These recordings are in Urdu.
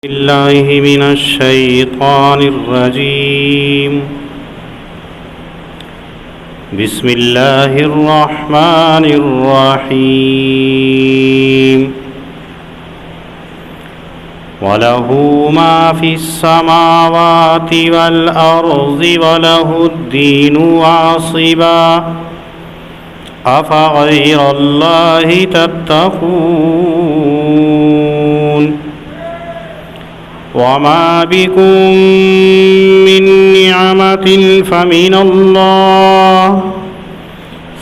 بالله من الشيطان الرجيم. بسم الله الرحمن الرحيم. وله ما في السماوات والأرض وله الدين واصبا أفغير الله تتقون. وما بكم من نعمة فمن الله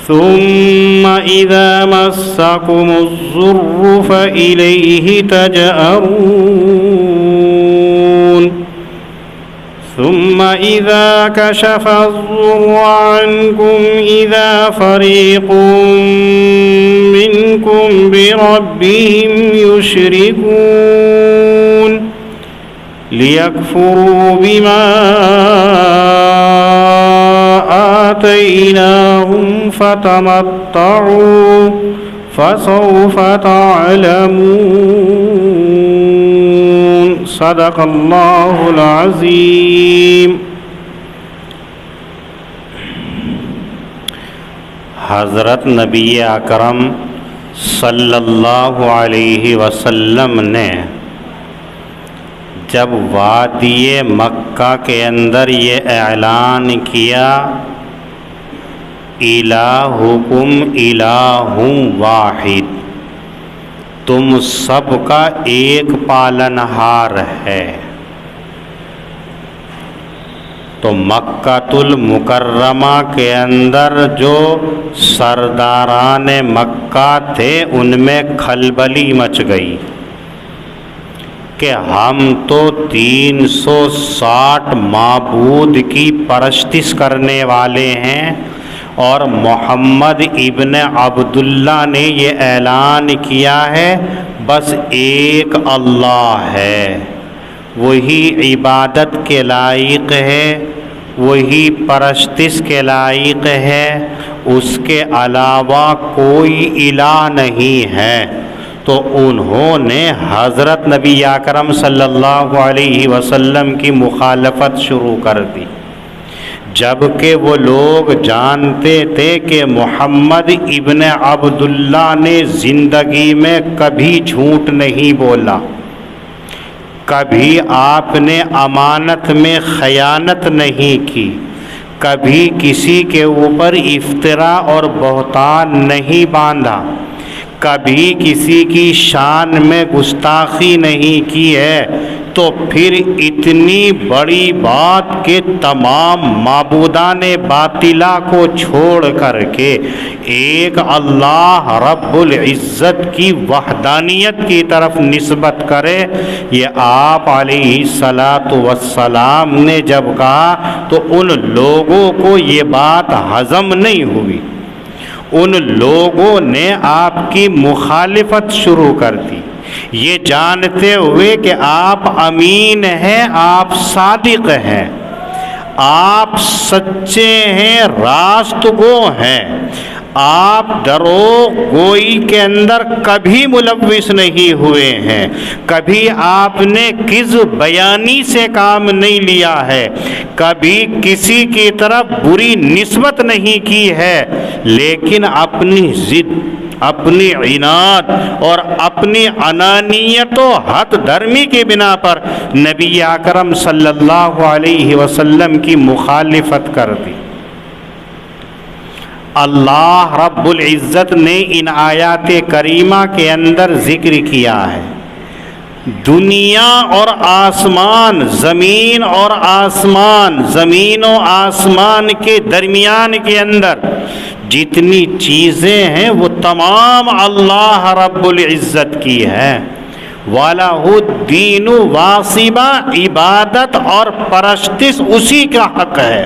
ثم إذا مسكم الضر فإليه تجأرون. ثم إذا كشف الضر عنكم إذا فريق منكم بربهم يشركون ليكفروا بما آتيناهم فتمتعوا فسوف تعلمون. صدق اللہ العظیم. حضرت نبی اکرم صلی اللہ علیہ وسلم نے جب وادی مکہ کے اندر یہ اعلان کیا الہکم الہ واحد، تم سب کا ایک پالنہار ہے، تو مکۃ المکرمہ کے اندر جو سرداران مکہ تھے ان میں کھلبلی مچ گئی کہ ہم تو 360 معبود کی پرستش کرنے والے ہیں، اور محمد ابن عبداللہ نے یہ اعلان کیا ہے بس ایک اللہ ہے، وہی عبادت کے لائق ہے، وہی پرستش کے لائق ہے، اس کے علاوہ کوئی الہ نہیں ہے. تو انہوں نے حضرت نبی اکرم صلی اللہ علیہ وسلم کی مخالفت شروع کر دی، جبکہ وہ لوگ جانتے تھے کہ محمد ابن عبداللہ نے زندگی میں کبھی جھوٹ نہیں بولا، کبھی آپ نے امانت میں خیانت نہیں کی، کبھی کسی کے اوپر افطرا اور بہتان نہیں باندھا، کبھی کسی کی شان میں گستاخی نہیں کی ہے. تو پھر اتنی بڑی بات کہ تمام معبودان باطلہ کو چھوڑ کر کے ایک اللہ رب العزت کی وحدانیت کی طرف نسبت کرے، یہ آپ علیہ الصلاۃ والسلام نے جب کہا تو ان لوگوں کو یہ بات ہضم نہیں ہوئی، ان لوگوں نے آپ کی مخالفت شروع کر دی، یہ جانتے ہوئے کہ آپ امین ہیں، آپ صادق ہیں، آپ سچے ہیں، راست گو ہیں، آپ دروغ گوئی کے اندر کبھی ملوث نہیں ہوئے ہیں، کبھی آپ نے کذب بیانی سے کام نہیں لیا ہے، کبھی کسی کی طرف بری نسبت نہیں کی ہے، لیکن اپنی ضد، اپنی عناد اور اپنی انانیت و حد درمی کی بنا پر نبی اکرم صلی اللہ علیہ وسلم کی مخالفت کر دی. اللہ رب العزت نے ان آیات کریمہ کے اندر ذکر کیا ہے دنیا اور آسمان، زمین اور آسمان، زمین و آسمان کے درمیان کے اندر جتنی چیزیں ہیں وہ تمام اللہ رب العزت کی ہیں. وَلَهُ الدِّينُ وَاصِبًا، عبادت اور پرستش اسی کا حق ہے،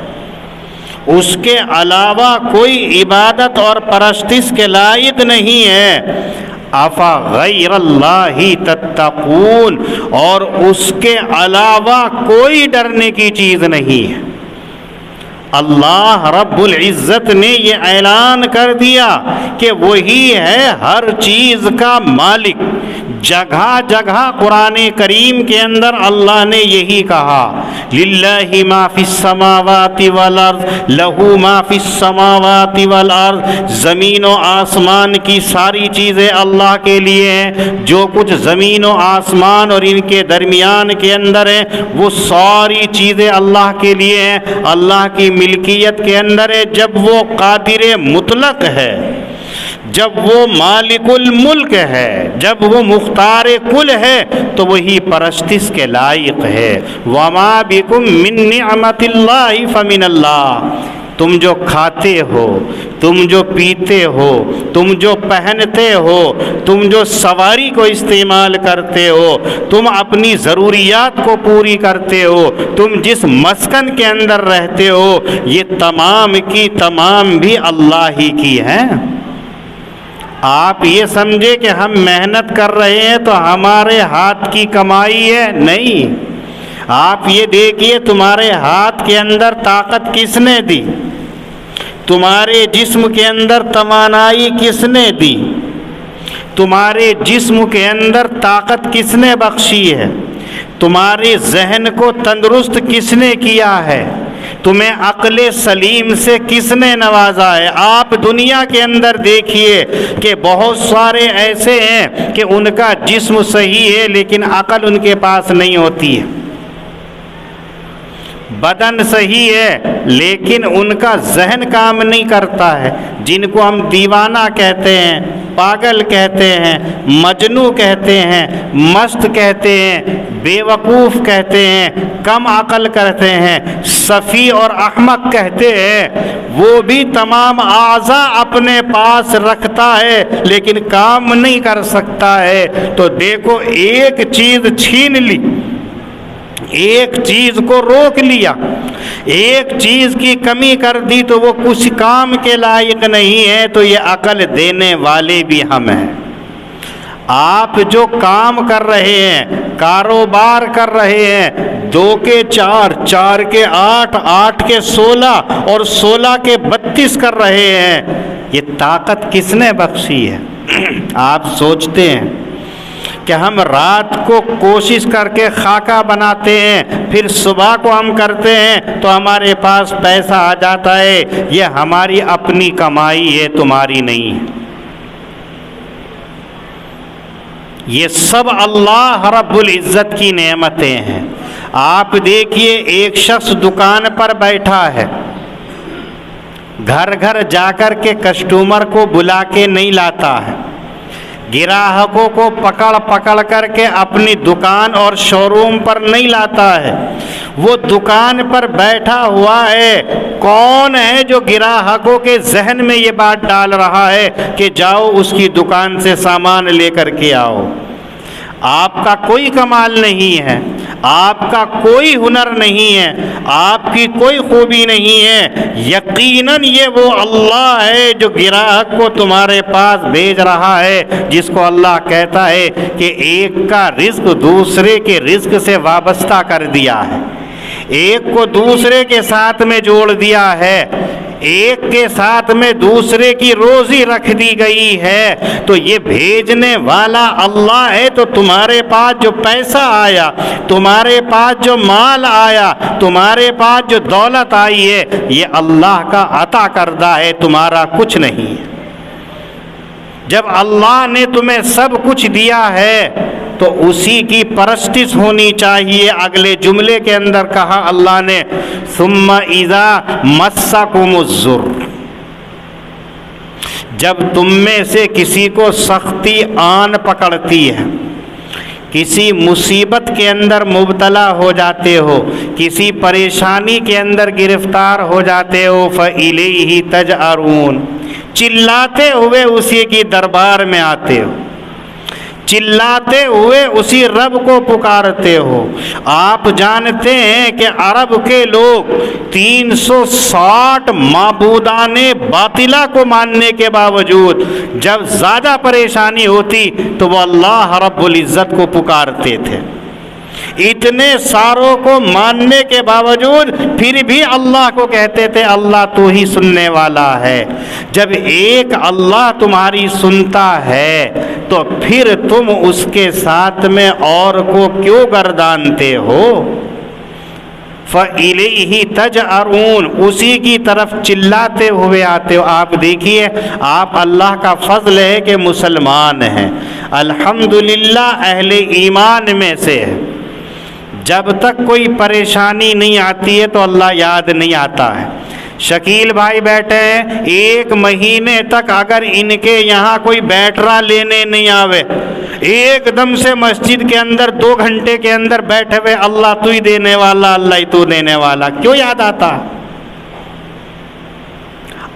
اس کے علاوہ کوئی عبادت اور پرستش کے لائق نہیں ہے. افغیر اللہ تتقون، اور اس کے علاوہ کوئی ڈرنے کی چیز نہیں ہے. اللہ رب العزت نے یہ اعلان کر دیا کہ وہی ہے ہر چیز کا مالک۔ جگہ جگہ قرآن کریم کے اندر اللہ نے یہی کہا، للہ ما فی السماوات والارض لہ ما فی السماوات والارض، زمین و آسمان کی ساری چیزیں اللہ کے لیے ہیں، جو کچھ زمین و آسمان اور ان کے درمیان کے اندر ہے وہ ساری چیزیں اللہ کے لیے ہیں، اللہ کی ملکیت کے اندر ہے۔ جب وہ قادر مطلق ہے، جب وہ مالک الملک ہے، جب وہ مختار کل ہے، تو وہی پرستش کے لائق ہے۔ وما بکم من نعمت اللہ فمن اللہ، تم جو کھاتے ہو، تم جو پیتے ہو، تم جو پہنتے ہو، تم جو سواری کو استعمال کرتے ہو، تم اپنی ضروریات کو پوری کرتے ہو، تم جس مسکن کے اندر رہتے ہو، یہ تمام کی تمام بھی اللہ ہی کی ہیں۔ آپ یہ سمجھے کہ ہم محنت کر رہے ہیں تو ہمارے ہاتھ کی کمائی ہے، نہیں۔ آپ یہ دیکھیے تمہارے ہاتھ کے اندر طاقت کس نے دی، تمہارے جسم کے اندر توانائی کس نے دی، تمہارے جسم کے اندر طاقت کس نے بخشی ہے، تمہارے ذہن کو تندرست کس نے کیا ہے، تمہیں عقل سلیم سے کس نے نوازا ہے۔ آپ دنیا کے اندر دیکھیے کہ بہت سارے ایسے ہیں کہ ان کا جسم صحیح ہے لیکن عقل ان کے پاس نہیں ہوتی ہے، بدن صحیح ہے لیکن ان کا ذہن کام نہیں کرتا ہے، جن کو ہم دیوانہ کہتے ہیں، پاگل کہتے ہیں، مجنو کہتے ہیں، مست کہتے ہیں، بے وقوف کہتے ہیں، کم عقل کہتے ہیں، سفی اور احمق کہتے ہیں، وہ بھی تمام اعضاء اپنے پاس رکھتا ہے لیکن کام نہیں کر سکتا ہے۔ تو دیکھو ایک چیز چھین لی، ایک چیز کو روک لیا، ایک چیز کی کمی کر دی تو وہ کچھ کام کے لائق نہیں ہے، تو یہ عقل دینے والے بھی ہم ہیں۔ آپ جو کام کر رہے ہیں، کاروبار کر رہے ہیں، 2 کے 4، 4 کے 8، 8 کے 16 اور 16 کے 32 کر رہے ہیں، یہ طاقت کس نے بخشی ہے؟ آپ سوچتے ہیں کہ ہم رات کو کوشش کر کے خاکہ بناتے ہیں، پھر صبح کو ہم کرتے ہیں تو ہمارے پاس پیسہ آ جاتا ہے، یہ ہماری اپنی کمائی ہے، تمہاری نہیں ہے۔ یہ سب اللہ رب العزت کی نعمتیں ہیں۔ آپ دیکھیے ایک شخص دکان پر بیٹھا ہے، گھر گھر جا کر کے کسٹمر کو بلا کے نہیں لاتا ہے، گراہکوں کو پکڑ پکڑ کر کے اپنی دکان اور شو روم پر نہیں لاتا ہے، وہ دکان پر بیٹھا ہوا ہے۔ کون ہے جو گراہکوں کے ذہن میں یہ بات ڈال رہا ہے کہ جاؤ اس کی دکان سے سامان لے کر کے آؤ؟ آپ کا کوئی کمال نہیں ہے، آپ کا کوئی ہنر نہیں ہے، آپ کی کوئی خوبی نہیں ہے، یقیناً یہ وہ اللہ ہے جو گراہک کو تمہارے پاس بھیج رہا ہے، جس کو اللہ کہتا ہے کہ ایک کا رزق دوسرے کے رزق سے وابستہ کر دیا ہے، ایک کو دوسرے کے ساتھ میں جوڑ دیا ہے، ایک کے ساتھ میں دوسرے کی روزی رکھ دی گئی ہے۔ تو یہ بھیجنے والا اللہ ہے، تو تمہارے پاس جو پیسہ آیا، تمہارے پاس جو مال آیا، تمہارے پاس جو دولت آئی ہے، یہ اللہ کا عطا کردہ ہے، تمہارا کچھ نہیں ہے۔ جب اللہ نے تمہیں سب کچھ دیا ہے تو اسی کی پرستش ہونی چاہیے۔ اگلے جملے کے اندر کہا اللہ نے ثم اذا مسکم الضر، جب تم میں سے کسی کو سختی آن پکڑتی ہے، کسی مصیبت کے اندر مبتلا ہو جاتے ہو، کسی پریشانی کے اندر گرفتار ہو جاتے ہو، فَإِلَيْهِ تَجْأَرُونَ، چلاتے ہوئے اسی کی دربار میں آتے ہو، چلاتے ہوئے اسی رب کو پکارتے ہو۔ آپ جانتے ہیں کہ عرب کے لوگ 360 معبودان باطلہ کو ماننے کے باوجود جب زیادہ پریشانی ہوتی تو وہ اللہ رب العزت کو پکارتے تھے۔ اتنے ساروں کو ماننے کے باوجود پھر بھی اللہ کو کہتے تھے اللہ تو ہی سننے والا ہے۔ جب ایک اللہ تمہاری سنتا ہے تو پھر تم اس کے ساتھ میں اور کو کیوں گردانتے ہو؟ فَإِلَيْهِ تَجْأَرُونَ، اسی کی طرف چلاتے ہوئے آتے ہو۔ آپ دیکھیے، آپ اللہ کا فضل ہے کہ مسلمان ہیں، الحمدللہ اہل ایمان میں سے ہے۔ جب تک کوئی پریشانی نہیں آتی ہے تو اللہ یاد نہیں آتا ہے۔ شکیل بھائی بیٹھے ہیں، 1 مہینے تک اگر ان کے یہاں کوئی بیٹرا لینے نہیں آوے، ایک دم سے مسجد کے اندر 2 گھنٹے کے اندر بیٹھے ہوئے اللہ تو ہی دینے والا، اللہ ہی تو دینے والا، کیوں یاد آتا؟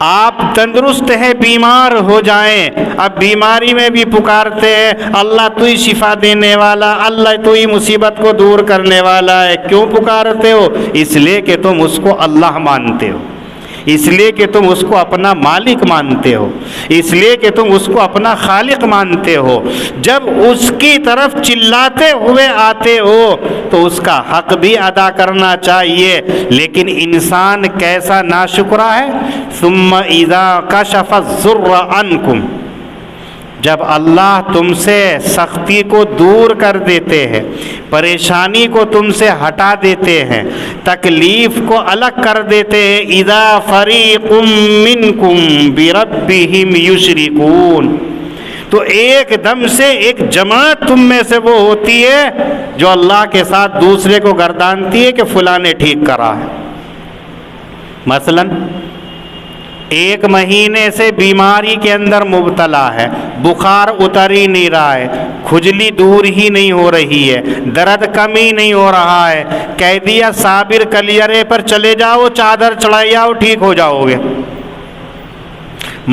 آپ تندرست ہے، بیمار ہو جائیں، اب بیماری میں بھی پکارتے ہیں اللہ تو ہی شفا دینے والا، اللہ تو ہی مصیبت کو دور کرنے والا ہے۔ کیوں پکارتے ہو؟ اس لیے کہ تم اس کو اللہ مانتے ہو، اس لیے کہ تم اس کو اپنا مالک مانتے ہو، اس لیے کہ تم اس کو اپنا خالق مانتے ہو۔ جب اس کی طرف چلاتے ہوئے آتے ہو تو اس کا حق بھی ادا کرنا چاہیے، لیکن انسان کیسا ناشکرا ہے۔ ثم اذا کشف الضر عنکم، جب اللہ تم سے سختی کو دور کر دیتے ہیں، پریشانی کو تم سے ہٹا دیتے ہیں، تکلیف کو الگ کر دیتے ہیں، اذا فریق منکم بربہم یشرکون، تو ایک دم سے ایک جماعت تم میں سے وہ ہوتی ہے جو اللہ کے ساتھ دوسرے کو گردانتی ہے کہ فلاں نے ٹھیک کرا ہے۔ مثلاً 1 مہینے سے بیماری کے اندر مبتلا ہے، بخار اتر ہی نہیں رہا ہے، کھجلی دور ہی نہیں ہو رہی ہے، درد کم ہی نہیں ہو رہا ہے، کہہ دیا صابر کلیرے پر چلے جاؤ، چادر چڑھائی آؤ، ٹھیک ہو جاؤ گے۔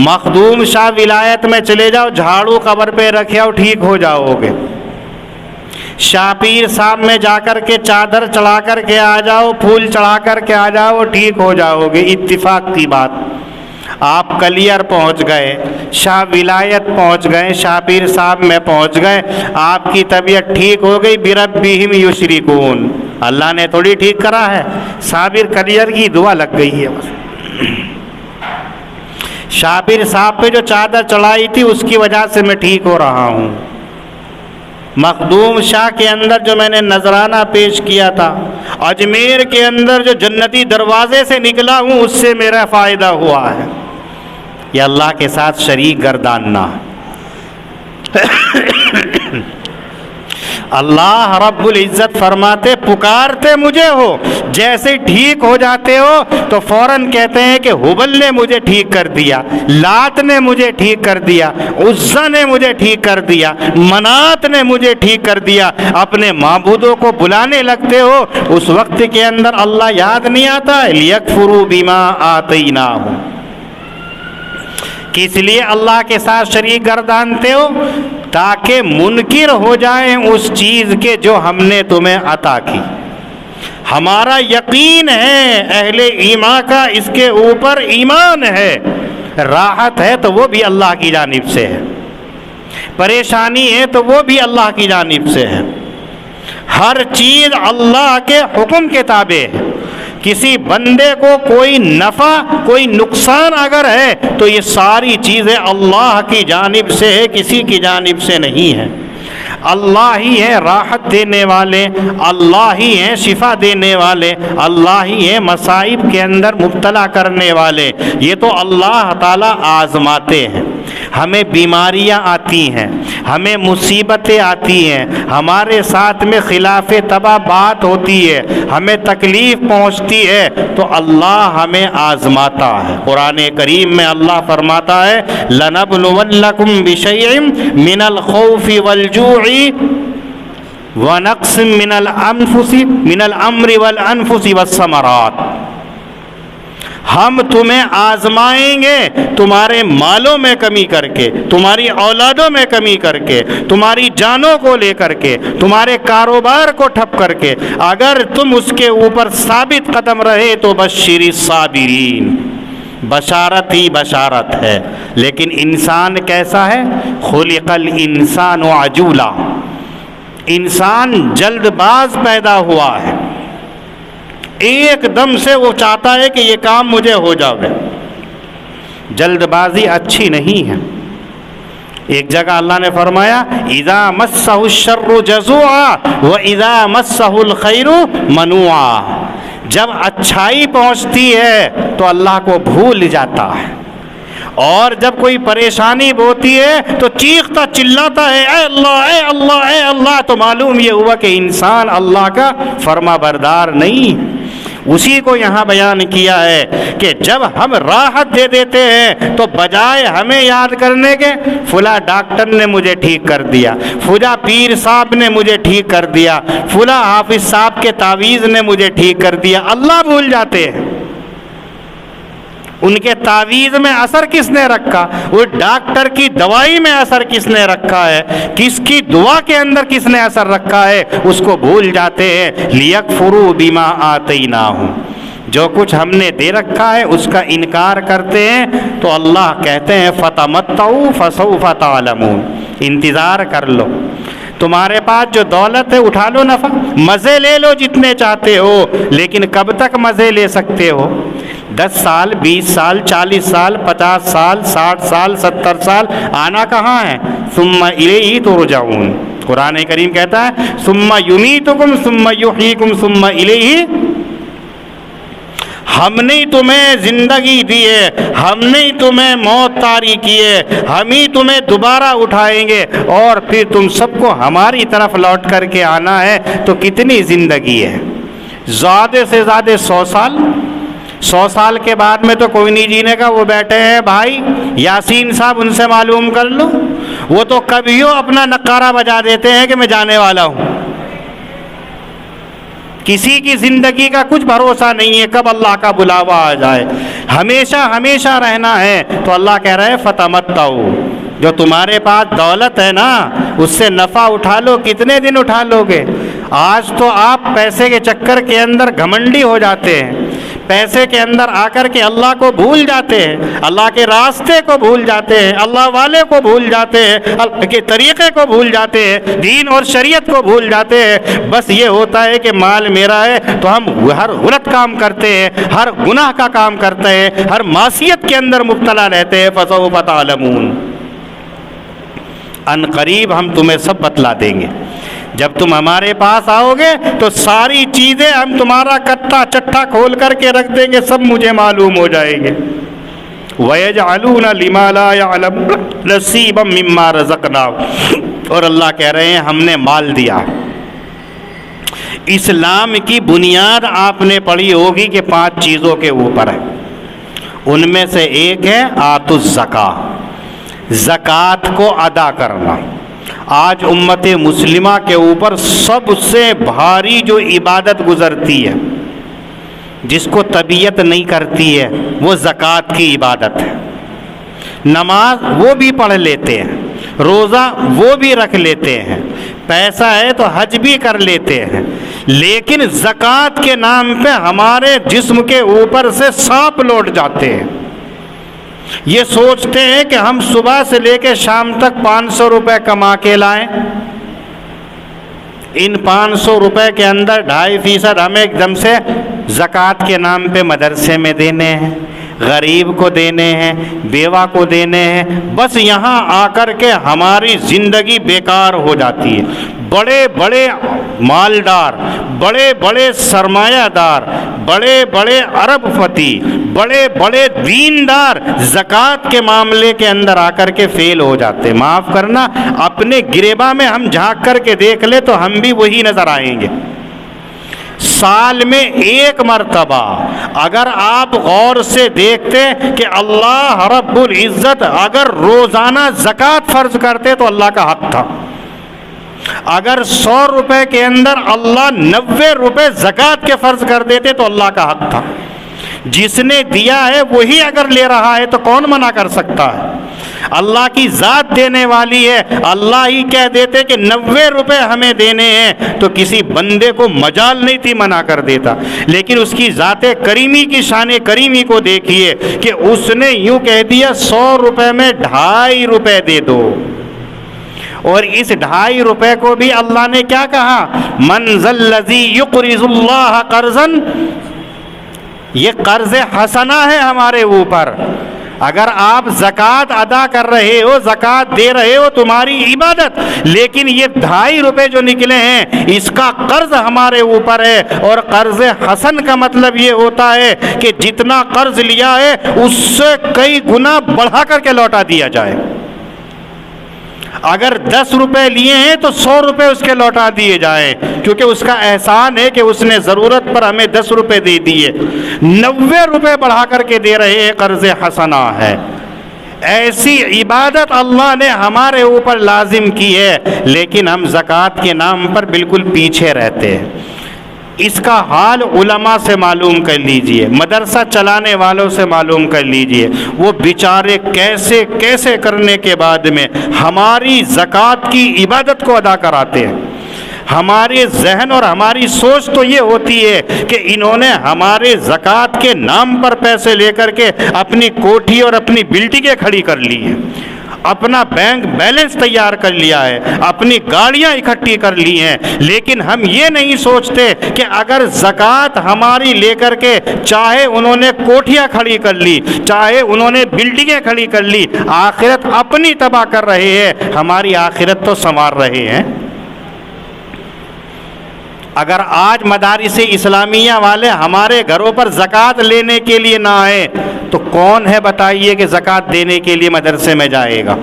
مخدوم شاہ ولایت میں چلے جاؤ، جھاڑو قبر پہ رکھے آؤ، ٹھیک ہو جاؤ گے۔ شاہ پیر صاحب میں جا کر کے چادر چڑھا کر کے آ جاؤ، پھول چڑھا کر کے آ جاؤ، ٹھیک ہو جاؤ گے۔ اتفاق کی بات، آپ کلیر پہنچ گئے، شاہ ولایت پہنچ گئے، شاہ پیر صاحب میں پہنچ گئے، آپ کی طبیعت ٹھیک ہو گئی، بربہم یشرکون، اللہ نے تھوڑی ٹھیک کرا ہے، صابر کلیر کی دعا لگ گئی ہے بس۔ شاہ پیر صاحب پہ جو چادر چڑھائی تھی اس کی وجہ سے میں ٹھیک ہو رہا ہوں۔ مخدوم شاہ کے اندر جو میں نے نذرانہ پیش کیا تھا، اجمیر کے اندر جو جنتی دروازے سے نکلا ہوں اس سے میرا فائدہ ہوا ہے۔ یہ اللہ کے ساتھ شریک گرداننا۔ اللہ رب العزت فرماتے پکارتے مجھے ہو، جیسے ٹھیک ہو جاتے ہو تو فوراً کہتے ہیں کہ ہبل نے مجھے ٹھیک کر دیا، لات نے مجھے ٹھیک کر دیا، عزا نے مجھے ٹھیک کر دیا، منات نے مجھے ٹھیک کر دیا۔ اپنے معبودوں کو بلانے لگتے ہو، اس وقت کے اندر اللہ یاد نہیں آتا ہے، لیکفروا بما آتیناہم، کس لیے اللہ کے ساتھ شریک گردانتے ہو؟ تاکہ منکر ہو جائیں اس چیز کے جو ہم نے تمہیں عطا کی۔ ہمارا یقین ہے اہل ایمان کا اس کے اوپر ایمان ہے، راحت ہے تو وہ بھی اللہ کی جانب سے ہے، پریشانی ہے تو وہ بھی اللہ کی جانب سے ہے، ہر چیز اللہ کے حکم کے تابع ہے۔ کسی بندے کو کوئی نفع کوئی نقصان اگر ہے تو یہ ساری چیزیں اللہ کی جانب سے ہے، کسی کی جانب سے نہیں ہے۔ اللہ ہی ہے راحت دینے والے، اللہ ہی ہیں شفا دینے والے، اللہ ہی ہیں مصائب کے اندر مبتلا کرنے والے۔ یہ تو اللہ تعالیٰ آزماتے ہیں، ہمیں بیماریاں آتی ہیں، ہمیں مصیبتیں آتی ہیں، ہمارے ساتھ میں خلاف طبع بات ہوتی ہے، ہمیں تکلیف پہنچتی ہے تو اللہ ہمیں آزماتا ہے۔ قرآن کریم میں اللہ فرماتا ہے لَنَبْلُوَنَّكُمْ بِشَيْءٍ مِّنَ الْخَوْفِ وَالْجُوعِ وَنَقْصٍ مِّنَ الْأَمْرِ وَالْأَنفُسِ وَالثَّمَرَاتِ، ہم تمہیں آزمائیں گے تمہارے مالوں میں کمی کر کے، تمہاری اولادوں میں کمی کر کے، تمہاری جانوں کو لے کر کے، تمہارے کاروبار کو ٹھپ کر کے، اگر تم اس کے اوپر ثابت قدم رہے تو بشر الصابرین، بشارت ہی بشارت ہے۔ لیکن انسان کیسا ہے؟ خلق الانسان عجولا، انسان جلد باز پیدا ہوا ہے، ایک دم سے وہ چاہتا ہے کہ یہ کام مجھے ہو جاوے۔ جلد بازی اچھی نہیں ہے۔ ایک جگہ اللہ نے فرمایا اذا مسہ الشر جزوعا واذا مسہ الخیر منوعا، جب اچھائی پہنچتی ہے تو اللہ کو بھول جاتا ہے، اور جب کوئی پریشانی ہوتی ہے تو چیختا چلاتا ہے اے اللہ اے اللہ اے اللہ، تو معلوم یہ ہوا کہ انسان اللہ کا فرما بردار نہیں۔ اسی کو یہاں بیان کیا ہے کہ جب ہم راحت دے دیتے ہیں تو بجائے ہمیں یاد کرنے کے فلاں ڈاکٹر نے مجھے ٹھیک کر دیا، فلاں پیر صاحب نے مجھے ٹھیک کر دیا، فلاں حافظ صاحب کے تعویذ نے مجھے ٹھیک کر دیا، اللہ بھول جاتے ہیں۔ ان کے تعویذ میں اثر کس نے رکھا، وہ ڈاکٹر کی دوائی میں اثر کس نے رکھا ہے، کس کی دعا کے اندر کس نے اثر رکھا ہے، اس کو بھول جاتے ہیں۔ لیکفروا بما آتیناہم، جو کچھ ہم نے دے رکھا ہے اس کا انکار کرتے ہیں، تو اللہ کہتے ہیں فتمتعوا فسوف تعلمون، انتظار کر لو، تمہارے پاس جو دولت ہے اٹھا لو نفع، مزے لے لو جتنے چاہتے ہو، لیکن کب تک مزے لے سکتے ہو؟ 10 سال 20 سال 40 سال 50 سال 60 سال 70 سال آنا کہاں ہے؟ ثم الیہ ترجعون، قرآن کریم کہتا ہے ثم یمیتکم ثم یحییکم ثم الیہ، ہم نے تمہیں زندگی دی ہے، ہم نے تمہیں موت طاری کی ہے، ہم ہی تمہیں دوبارہ اٹھائیں گے، اور پھر تم سب کو ہماری طرف لوٹ کر کے آنا ہے۔ تو کتنی زندگی ہے؟ زیادہ سے زیادہ 100 سال، 100 سال کے بعد میں تو کوئی نہیں جینے کا۔ وہ بیٹھے ہیں بھائی یاسین صاحب، ان سے معلوم کر لو، وہ تو کبھیوں اپنا نقارہ بجا دیتے ہیں کہ میں جانے والا ہوں۔ کسی کی زندگی کا کچھ بھروسہ نہیں ہے کب اللہ کا بلاوا آ جائے، ہمیشہ ہمیشہ رہنا ہے۔ تو اللہ کہہ رہا ہے فتمتعوا، جو تمہارے پاس دولت ہے نا اس سے نفع اٹھا لو، کتنے دن اٹھا لو گے؟ آج تو آپ پیسے کے چکر کے اندر گھمنڈی ہو جاتے ہیں، پیسے کے اندر آ کر کے اللہ کو بھول جاتے ہیں، اللہ کے راستے کو بھول جاتے ہیں، اللہ والے کو بھول جاتے ہیں، اللہ کے طریقے کو بھول جاتے ہیں، دین اور شریعت کو بھول جاتے ہیں۔ بس یہ ہوتا ہے کہ مال میرا ہے تو ہم ہر غلط کام کرتے ہیں، ہر گناہ کا کام کرتے ہیں، ہر معصیت کے اندر مبتلا رہتے ہیں۔ فسوف تعلمون، ان قریب ہم تمہیں سب بتلا دیں گے۔ جب تم ہمارے پاس آؤ گے تو ساری چیزیں ہم تمہارا کٹا چٹا کھول کر کے رکھ دیں گے، سب مجھے معلوم ہو جائیں گے۔ وَيَجْعَلُونَ لِمَا لَا يَعْلَمُونَ نَصِيبًا مِّمَّا رَزَقْنَاهُمْ، اور اللہ کہہ رہے ہیں ہم نے مال دیا۔ اسلام کی بنیاد آپ نے پڑھی ہوگی کہ 5 چیزوں کے اوپر ہے، ان میں سے ایک ہے آتُ الزکاۃ، زکوٰۃ کو ادا کرنا۔ آج امت مسلمہ کے اوپر سب سے بھاری جو عبادت گزرتی ہے، جس کو طبیعت نہیں کرتی ہے، وہ زکوٰۃ کی عبادت ہے۔ نماز وہ بھی پڑھ لیتے ہیں، روزہ وہ بھی رکھ لیتے ہیں، پیسہ ہے تو حج بھی کر لیتے ہیں، لیکن زکوٰۃ کے نام پہ ہمارے جسم کے اوپر سے سانپ لوٹ جاتے ہیں۔ یہ سوچتے ہیں کہ ہم صبح سے لے کے شام تک 500 روپے کما کے لائیں، ان 500 روپے کے اندر 2.5% ہمیں ایک دم سے زکوٰۃ کے نام پہ مدرسے میں دینے ہیں، غریب کو دینے ہیں، بیوہ کو دینے ہیں۔ بس یہاں آ کر کے ہماری زندگی بیکار ہو جاتی ہے۔ بڑے بڑے مالدار، بڑے بڑے سرمایہ دار، بڑے بڑے ارب پتی، بڑے بڑے دیندار زکوٰۃ کے معاملے کے اندر آ کر کے فیل ہو جاتے۔ معاف کرنا، اپنے گریباں میں ہم جھانک کر کے دیکھ لیں تو ہم بھی وہی نظر آئیں گے۔ سال میں 1 مرتبہ اگر آپ غور سے دیکھتے کہ اللہ رب العزت اگر روزانہ زکوٰۃ فرض کرتے تو اللہ کا حق تھا، اگر 100 روپے کے اندر اللہ 90 روپے زکوٰۃ کے فرض کر دیتے تو اللہ کا حق تھا۔ جس نے دیا ہے وہی اگر لے رہا ہے تو کون منع کر سکتا ہے؟ اللہ کی ذات دینے والی ہے، اللہ ہی کہہ دیتے کہ 90 روپے ہمیں دینے ہیں تو کسی بندے کو مجال نہیں تھی منع کر دیتا۔ لیکن اس کی ذات کریمی کی شان کریمی کو دیکھیے کہ اس نے یوں کہہ دیا 100 روپے میں 2.5 روپے دے دو، اور اس 2.5 روپے کو بھی اللہ نے کیا کہا؟ من ذا الذی یقرض اللہ قرضا، یہ قرض حسنہ ہے ہمارے اوپر۔ اگر آپ زکوٰۃ ادا کر رہے ہو، زکوٰۃ دے رہے ہو، تمہاری عبادت، لیکن یہ 2.5 روپے جو نکلے ہیں اس کا قرض ہمارے اوپر ہے۔ اور قرض حسن کا مطلب یہ ہوتا ہے کہ جتنا قرض لیا ہے اس سے کئی گنا بڑھا کر کے لوٹا دیا جائے۔ اگر 10 روپے لیے ہیں تو 100 روپے اس کے لوٹا دیے جائیں، کیونکہ اس کا احسان ہے کہ اس نے ضرورت پر ہمیں 10 روپے دے دیے، 90 روپے بڑھا کر کے دے رہے ہیں، قرض حسنہ ہے۔ ایسی عبادت اللہ نے ہمارے اوپر لازم کی ہے، لیکن ہم زکوٰۃ کے نام پر بالکل پیچھے رہتے ہیں۔ اس کا حال علماء سے معلوم کر لیجئے، مدرسہ چلانے والوں سے معلوم کر لیجئے، وہ بیچارے کیسے کیسے کرنے کے بعد میں ہماری زکوٰۃ کی عبادت کو ادا کراتے ہیں۔ ہمارے ذہن اور ہماری سوچ تو یہ ہوتی ہے کہ انہوں نے ہمارے زکوٰۃ کے نام پر پیسے لے کر کے اپنی کوٹھی اور اپنی بلڈنگیں کھڑی کر لی ہیں، اپنا بینک بیلنس تیار کر لیا ہے، اپنی گاڑیاں اکٹھی کر لی ہیں، لیکن ہم یہ نہیں سوچتے کہ اگر زکوٰۃ ہماری لے کر کے چاہے انہوں نے کوٹھیاں کھڑی کر لی، چاہے انہوں نے بلڈنگیں کھڑی کر لی، آخرت اپنی تباہ کر رہے ہیں، ہماری آخرت تو سنوار رہے ہیں۔ اگر آج مدارس اسلامیہ والے ہمارے گھروں پر زکوٰۃ لینے کے لیے نہ آئے تو کون ہے بتائیے کہ زکوٰۃ دینے کے لیے مدرسے میں جائے گا؟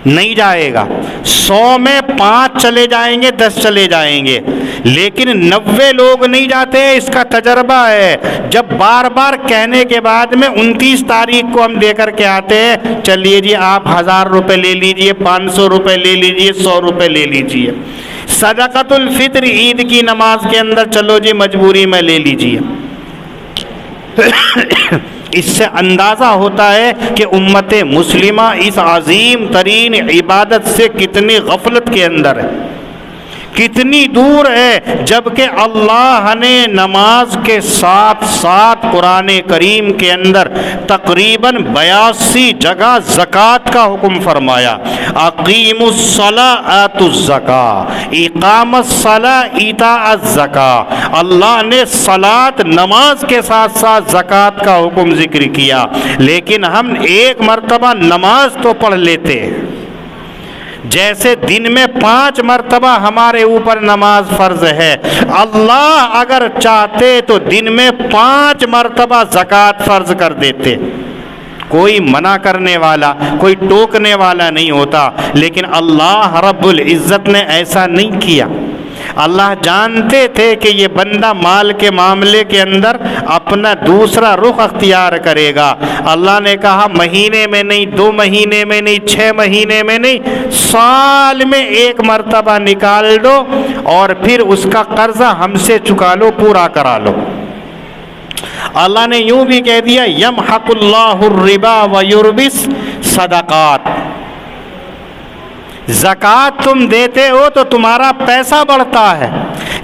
نہیں جائے گا۔ 100 میں 5 چلے جائیں گے، 10 چلے جائیں گے، لیکن 90 لوگ نہیں جاتے۔ اس کا تجربہ ہے، جب بار بار کہنے کے بعد میں 29 تاریخ کو ہم دے کر کے آتے ہیں، چلیے جی آپ 1000 روپے لے لیجئے، 500 روپے لے لیجئے، 100 روپے لے لیجئے۔ صدقۃ الفطر عید کی نماز کے اندر چلو جی مجبوری میں لے لیجئے۔ اس سے اندازہ ہوتا ہے کہ امت مسلمہ اس عظیم ترین عبادت سے کتنی غفلت کے اندر ہے، کتنی دور ہے، جبکہ اللہ نے نماز کے ساتھ ساتھ قرآن کریم کے اندر تقریباً 82 جگہ زکوٰۃ کا حکم فرمایا۔ اقیموا الصلاۃ آتوا الزکاۃ، اقام الصلاۃ ایتاء الزکاۃ۔ اللہ نے صلاۃ نماز کے ساتھ ساتھ زکوٰۃ کا حکم ذکر کیا، لیکن ہم ایک مرتبہ نماز تو پڑھ لیتے ہیں، جیسے دن میں 5 مرتبہ ہمارے اوپر نماز فرض ہے، اللہ اگر چاہتے تو دن میں 5 مرتبہ زکوٰۃ فرض کر دیتے، کوئی منع کرنے والا، کوئی ٹوکنے والا نہیں ہوتا، لیکن اللہ رب العزت نے ایسا نہیں کیا۔ اللہ جانتے تھے کہ یہ بندہ مال کے معاملے کے اندر اپنا دوسرا رخ اختیار کرے گا۔ اللہ نے کہا مہینے میں نہیں، 2 مہینے میں نہیں، 6 مہینے میں نہیں، سال میں 1 مرتبہ نکال دو اور پھر اس کا قرضہ ہم سے چکا لو، پورا کرا لو۔ اللہ نے یوں بھی کہہ دیا یمحق اللہ الربا ویربی صدقات، زکوٰۃ تم دیتے ہو تو تمہارا پیسہ بڑھتا ہے،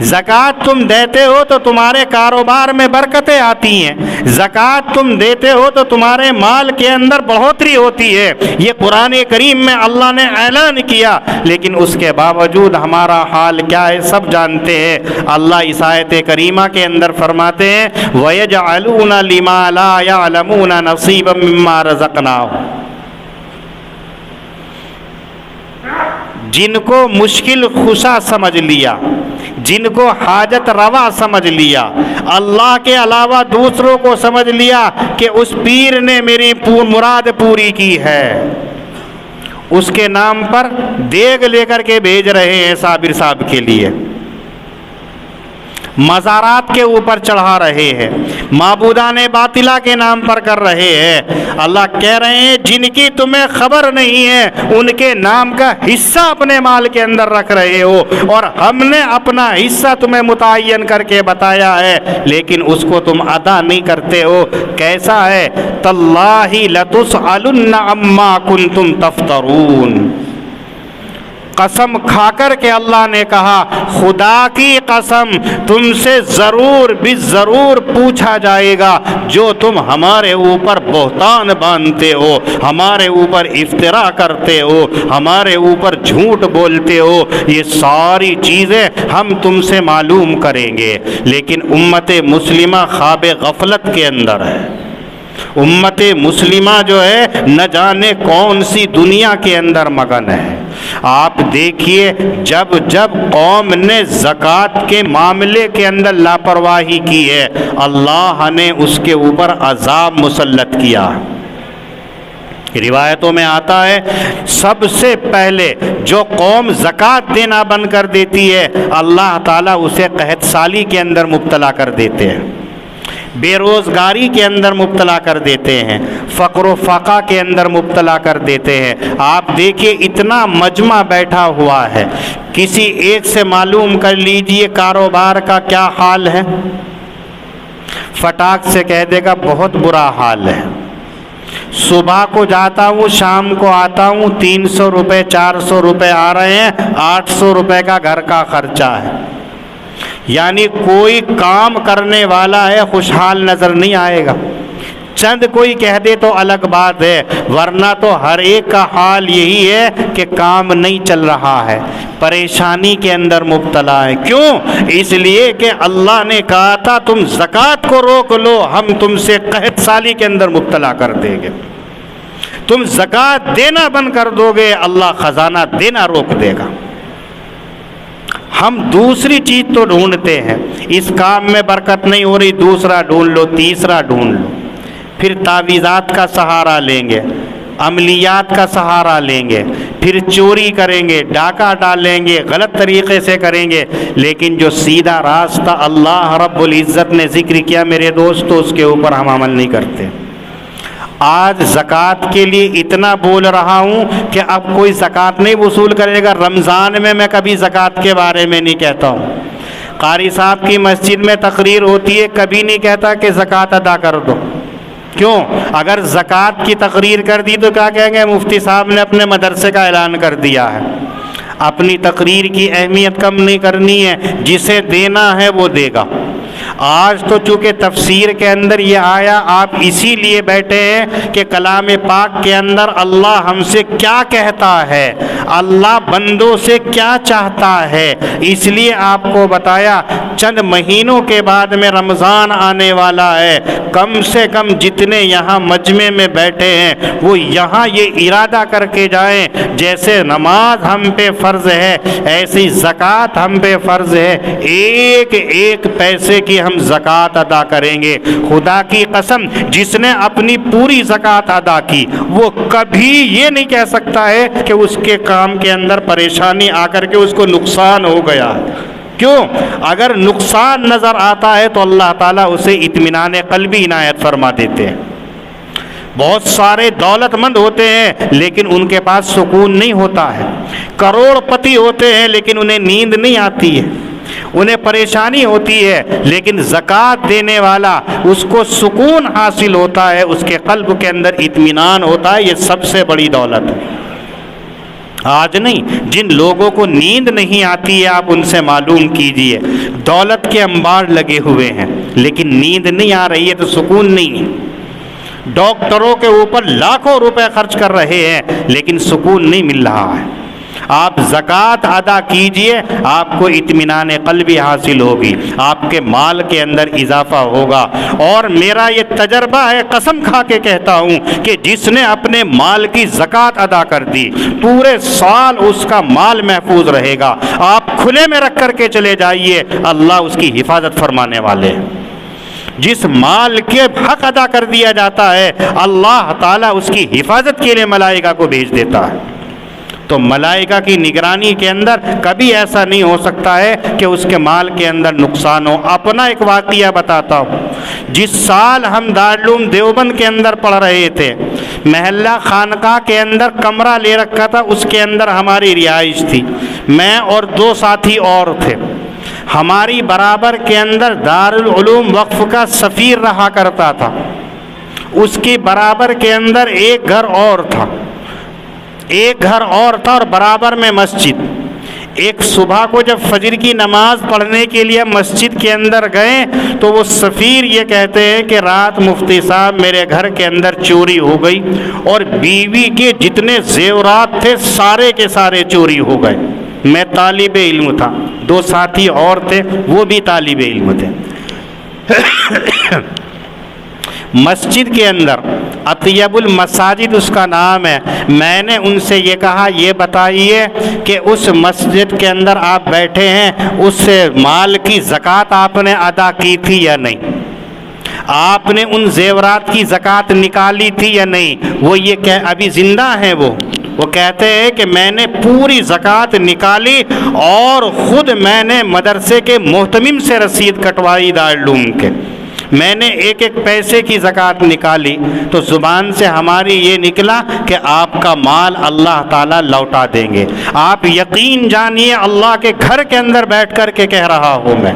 زکوٰۃ تم دیتے ہو تو تمہارے کاروبار میں برکتیں آتی ہیں، زکوٰۃ تم دیتے ہو تو تمہارے مال کے اندر بڑھوتری ہوتی ہے۔ یہ قرآن کریم میں اللہ نے اعلان کیا، لیکن اس کے باوجود ہمارا حال کیا ہے سب جانتے ہیں۔ اللہ اس آیت کریمہ کے اندر فرماتے ہیں وَيَجْعَلُونَ لِمَا لَا يَعْلَمُونَ نَصِيبًا مِّمَّا رَزَقْنَاهُمْ، جن کو مشکل خشا سمجھ لیا، جن کو حاجت روا سمجھ لیا، اللہ کے علاوہ دوسروں کو سمجھ لیا کہ اس پیر نے میری مراد پوری کی ہے، اس کے نام پر دیگ لے کر کے بھیج رہے ہیں صابر صاحب کے لیے، مزارات کے اوپر چڑھا رہے ہیں، معبودان باطلہ کے نام پر کر رہے ہیں۔ اللہ کہہ رہے ہیں جن کی تمہیں خبر نہیں ہے ان کے نام کا حصہ اپنے مال کے اندر رکھ رہے ہو، اور ہم نے اپنا حصہ تمہیں متعین کر کے بتایا ہے، لیکن اس کو تم ادا نہیں کرتے ہو۔ کیسا ہے؟ تاللہ لتسألن عما کنتم تفترون، قسم کھا کر کے اللہ نے کہا خدا کی قسم تم سے ضرور بھی ضرور پوچھا جائے گا جو تم ہمارے اوپر بہتان باندھتے ہو، ہمارے اوپر افترا کرتے ہو، ہمارے اوپر جھوٹ بولتے ہو، یہ ساری چیزیں ہم تم سے معلوم کریں گے۔ لیکن امت مسلمہ خواب غفلت کے اندر ہے۔ امت مسلمہ جو ہے نہ جانے کون سی دنیا کے اندر مگن ہے۔ آپ دیکھیے جب جب قوم نے زکوٰۃ کے معاملے کے اندر لاپرواہی کی ہے، اللہ نے اس کے اوپر عذاب مسلط کیا۔ روایتوں میں آتا ہے سب سے پہلے جو قوم زکوٰۃ دینا بند کر دیتی ہے اللہ تعالیٰ اسے قحط سالی کے اندر مبتلا کر دیتے ہیں، بے روزگاری کے اندر مبتلا کر دیتے ہیں، فقر و فقہ کے اندر مبتلا کر دیتے ہیں۔ آپ دیکھیے اتنا مجمع بیٹھا ہوا ہے، کسی ایک سے معلوم کر لیجئے کاروبار کا کیا حال ہے، فٹاک سے کہہ دے گا بہت برا حال ہے۔ صبح کو جاتا ہوں شام کو آتا ہوں 300 روپے 400 روپے آ رہے ہیں، 800 روپے کا گھر کا خرچہ ہے۔ یعنی کوئی کام کرنے والا ہے خوشحال نظر نہیں آئے گا، چند کوئی کہہ دے تو الگ بات ہے، ورنہ تو ہر ایک کا حال یہی ہے کہ کام نہیں چل رہا ہے، پریشانی کے اندر مبتلا ہے۔ کیوں؟ اس لیے کہ اللہ نے کہا تھا تم زکوٰۃ کو روک لو، ہم تم سے قحط سالی کے اندر مبتلا کر دیں گے۔ تم زکوٰۃ دینا بند کر دو گے اللہ خزانہ دینا روک دے گا۔ ہم دوسری چیز تو ڈھونڈتے ہیں، اس کام میں برکت نہیں ہو رہی دوسرا ڈھونڈ لو، تیسرا ڈھونڈ لو، پھر تعویذات کا سہارا لیں گے، عملیات کا سہارا لیں گے، پھر چوری کریں گے، ڈاکہ ڈالیں گے، غلط طریقے سے کریں گے۔ لیکن جو سیدھا راستہ اللہ رب العزت نے ذکر کیا میرے دوستو اس کے اوپر ہم عمل نہیں کرتے۔ آج زکوٰۃ کے لیے اتنا بول رہا ہوں کہ اب کوئی زکوٰۃ نہیں وصول کرے گا۔ رمضان میں کبھی زکوٰۃ کے بارے میں نہیں کہتا ہوں، قاری صاحب کی مسجد میں تقریر ہوتی ہے کبھی نہیں کہتا کہ زکوٰۃ ادا کر دو۔ کیوں؟ اگر زکوٰۃ کی تقریر کر دی تو کیا کہیں گے مفتی صاحب نے اپنے مدرسے کا اعلان کر دیا ہے۔ اپنی تقریر کی اہمیت کم نہیں کرنی ہے، جسے دینا ہے وہ دے گا۔ آج تو چونکہ تفسیر کے اندر یہ آیا آپ اسی لیے بیٹھے ہیں کہ کلام پاک کے اندر اللہ ہم سے کیا کہتا ہے، اللہ بندوں سے کیا چاہتا ہے، اس لیے آپ کو بتایا۔ چند مہینوں کے بعد میں رمضان آنے والا ہے، کم سے کم جتنے یہاں مجمع میں بیٹھے ہیں وہ یہاں یہ ارادہ کر کے جائیں جیسے نماز ہم پہ فرض ہے ایسی زکوٰۃ ہم پہ فرض ہے، ایک ایک پیسے کی ہم زکوٰۃ ادا کریں گے۔ خدا کی قسم جس نے اپنی پوری زکوٰۃ ادا کی وہ کبھی یہ نہیں کہہ سکتا ہے کہ اس کے کام کے اندر پریشانی آ کر کے اس کو نقصان ہو گیا۔ کیوں؟ اگر نقصان نظر آتا ہے تو اللہ تعالیٰ اسے اطمینان قلبی عنایت فرما دیتے ہیں۔ بہت سارے دولت مند ہوتے ہیں لیکن ان کے پاس سکون نہیں ہوتا ہے، کروڑ پتی ہوتے ہیں لیکن انہیں نیند نہیں آتی ہے، انہیں پریشانی ہوتی ہے، لیکن زکوٰۃ دینے والا اس کو سکون حاصل ہوتا ہے، اس کے قلب کے اندر اطمینان ہوتا ہے۔ یہ سب سے بڑی دولت ہے۔ آج نہیں، جن لوگوں کو نیند نہیں آتی ہے آپ ان سے معلوم کیجئے، دولت کے انبار لگے ہوئے ہیں لیکن نیند نہیں آ رہی ہے تو سکون نہیں ہے۔ ڈاکٹروں کے اوپر لاکھوں روپے خرچ کر رہے ہیں لیکن سکون نہیں مل رہا ہے۔ آپ زکوٰۃ ادا کیجئے، آپ کو اطمینان قلبی حاصل ہوگی، آپ کے مال کے اندر اضافہ ہوگا۔ اور میرا یہ تجربہ ہے، قسم کھا کے کہتا ہوں کہ جس نے اپنے مال کی زکوٰۃ ادا کر دی پورے سال اس کا مال محفوظ رہے گا۔ آپ کھلے میں رکھ کر کے چلے جائیے، اللہ اس کی حفاظت فرمانے والے ہیں۔ جس مال کے حق ادا کر دیا جاتا ہے اللہ تعالیٰ اس کی حفاظت کے لیے ملائکہ کو بھیج دیتا ہے۔ تو ملائکہ کی نگرانی کے اندر کبھی ایسا نہیں ہو سکتا ہے کہ اس کے مال کے اندر نقصان ہو۔ اپنا ایک واقعہ بتاتا ہوں، جس سال ہم دارالعلوم دیوبند کے اندر پڑھ رہے تھے، محلہ خانقاہ کے اندر کمرہ لے رکھا تھا، اس کے اندر ہماری رہائش تھی، میں اور 2 ساتھی اور تھے۔ ہماری برابر کے اندر دارالعلوم وقف کا سفیر رہا کرتا تھا، اس کی برابر کے اندر ایک گھر اور تھا، ایک گھر اور تھا اور برابر میں مسجد. ایک صبح کو جب فجر کی نماز پڑھنے کے لیے مسجد کے اندر گئے تو وہ سفیر یہ کہتے ہیں کہ رات مفتی صاحب میرے گھر کے اندر چوری ہو گئی اور بیوی کے جتنے زیورات تھے سارے کے سارے چوری ہو گئے. میں طالب علم تھا, 2 ساتھی اور تھے وہ بھی طالب علم تھے. مسجد کے اندر اطیب المساجد اس کا نام ہے. میں نے ان سے یہ کہا یہ بتائیے کہ اس مسجد کے اندر آپ بیٹھے ہیں اس سے مال کی زکوٰۃ آپ نے ادا کی تھی یا نہیں؟ آپ نے ان زیورات کی زکوٰۃ نکالی تھی یا نہیں؟ وہ یہ کہ ابھی زندہ ہیں وہ کہتے ہیں کہ میں نے پوری زکوٰۃ نکالی اور خود میں نے مدرسے کے محتمم سے رسید کٹوائی دارالعلوم کے. میں نے ایک ایک پیسے کی زکوٰۃ نکالی تو زبان سے ہماری یہ نکلا کہ آپ کا مال اللہ تعالیٰ لوٹا دیں گے. آپ یقین جانیے اللہ کے گھر کے اندر بیٹھ کر کے کہہ رہا ہوں میں.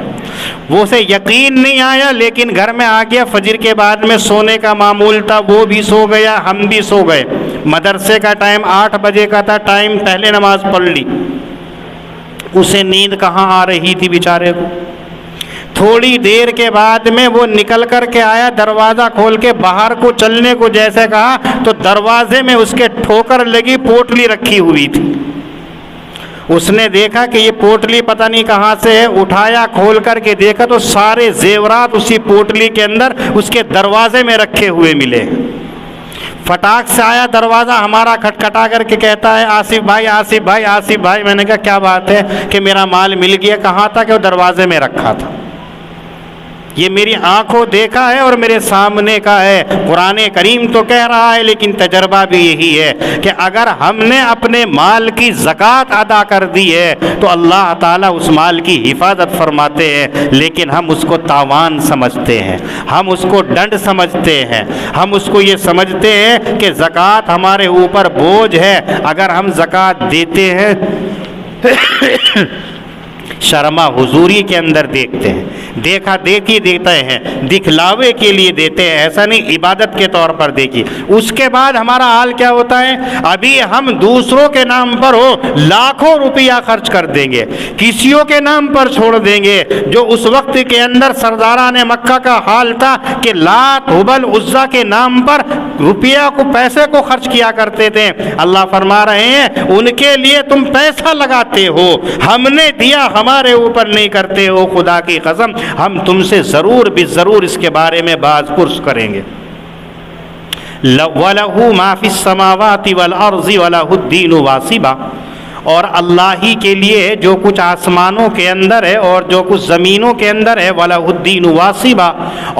وہ اسے یقین نہیں آیا لیکن گھر میں آ گیا. فجر کے بعد میں سونے کا معمول تھا, وہ بھی سو گیا, ہم بھی سو گئے. مدرسے کا ٹائم 8 بجے کا تھا, ٹائم پہلے نماز پڑھ لی. اسے نیند کہاں آ رہی تھی بیچارے کو. تھوڑی دیر کے بعد میں وہ نکل کر کے آیا, دروازہ کھول کے باہر کو چلنے کو جیسے کہا تو دروازے میں اس کے ٹھوکر لگی, پوٹلی رکھی ہوئی تھی. اس نے دیکھا کہ یہ پوٹلی پتہ نہیں کہاں سے ہے, اٹھایا, کھول کر کے دیکھا تو سارے زیورات اسی پوٹلی کے اندر اس کے دروازے میں رکھے ہوئے ملے. فٹاک سے آیا, دروازہ ہمارا کھٹکھٹا کر کے کہتا ہے آصف بھائی آصف بھائی آصف بھائی. میں نے کہا کیا بات ہے؟ کہ میرا مال مل گیا. کہاں تھا؟ کہ وہ دروازے میں رکھا تھا. یہ میری آنکھوں دیکھا ہے اور میرے سامنے کا ہے. قرآن کریم تو کہہ رہا ہے لیکن تجربہ بھی یہی ہے کہ اگر ہم نے اپنے مال کی زکوٰۃ ادا کر دی ہے تو اللہ تعالیٰ اس مال کی حفاظت فرماتے ہیں. لیکن ہم اس کو تاوان سمجھتے ہیں, ہم اس کو ڈنڈ سمجھتے ہیں, ہم اس کو یہ سمجھتے ہیں کہ زکوٰۃ ہمارے اوپر بوجھ ہے. اگر ہم زکوٰۃ دیتے ہیں شرما حضوری کے اندر دیکھتے ہیں, دیکھا دیکھی دیتے ہیں, دکھلاوے کے لیے دیتے ہیں, ایسا نہیں عبادت کے طور پر دیکھی. اس کے بعد ہمارا حال کیا ہوتا ہے؟ ابھی ہم دوسروں کے نام پر ہو لاکھوں روپیہ خرچ کر دیں گے, کسیوں کے نام پر چھوڑ دیں گے. جو اس وقت کے اندر سرداران مکہ کا حال تھا کہ لات ہبل عزا کے نام پر روپیہ کو پیسے کو خرچ کیا کرتے تھے. اللہ فرما رہے ہیں ان کے لیے تم پیسہ لگاتے ہو, ہم نے دیا ہمارے اوپر نہیں کرتے ہو. خدا کی قسم ہم تم سے ضرور بھی ضرور اس کے بارے میں باز پرس کریں گے. وَلَهُ مَا فِي السَّمَاوَاتِ وَالْأَرْضِ وَلَهُ الدِّينُ وَاصِبًا. اور اللہ ہی کے لیے جو کچھ آسمانوں کے اندر ہے اور جو کچھ زمینوں کے اندر ہے, وَلَهُ الدِّينُ وَاصِبًا,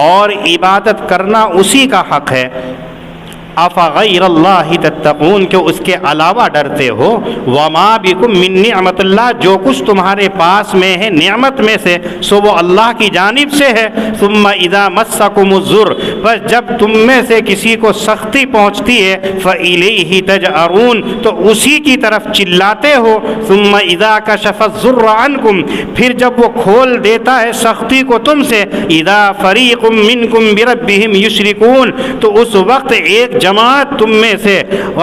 اور عبادت کرنا اسی کا حق ہے. افغیر اللہ تتقون, کہ اس کے علاوہ ڈرتے ہو. وما بکم من نعمت اللہ, جو کچھ تمہارے پاس میں ہے نعمت میں سے سو وہ اللہ کی جانب سے ہے. ثم اذا مسکم الضر, بس جب تم میں سے کسی کو سختی پہنچتی ہے, فالیہ تجأرون, تو اسی کی طرف چلاتے ہو. ثم اذا کشف الضر عنکم, پھر جب وہ کھول دیتا ہے سختی کو تم سے, اذا فریق منکم بربہم یشرکون, تو اس وقت ایک جماعت تم میں سے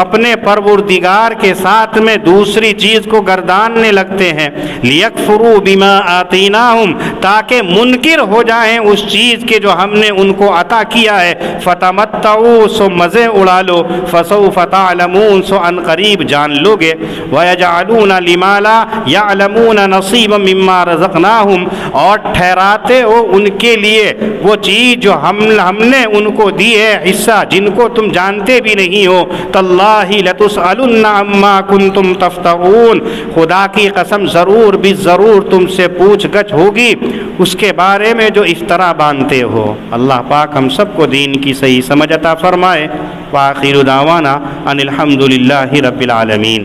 اپنے پروردگار کے ساتھ میں دوسری چیز کو گرداننے لگتے ہیں. لیکفروا بما آتیناہم, تاکہ منکر ہو جائیں اس چیز کے جو ہم نے ان کو عطا کیا ہے. فتمتعوا, سو مزے اڑا لو. فسوف تعلمون, سو ان قریب جان لو گے. ویجعلون لما لا یعلمون نصیبا مما رزقناہم, اور ٹھہراتے ہو ان کے لیے وہ چیز جو ہم نے ان کو دی ہے حصہ جن کو تم جانتے بھی نہیں ہو. تاللہ لتسألن عما کنتم تفترون, خدا کی قسم ضرور بھی ضرور تم سے پوچھ گچھ ہوگی اس کے بارے میں جو افطرا باندھتے ہو. اللہ پاک ہم سب کو دین کی صحیح سمجھ عطا فرمائے. وآخر دعوانا ان الحمد للہ رب العالمین.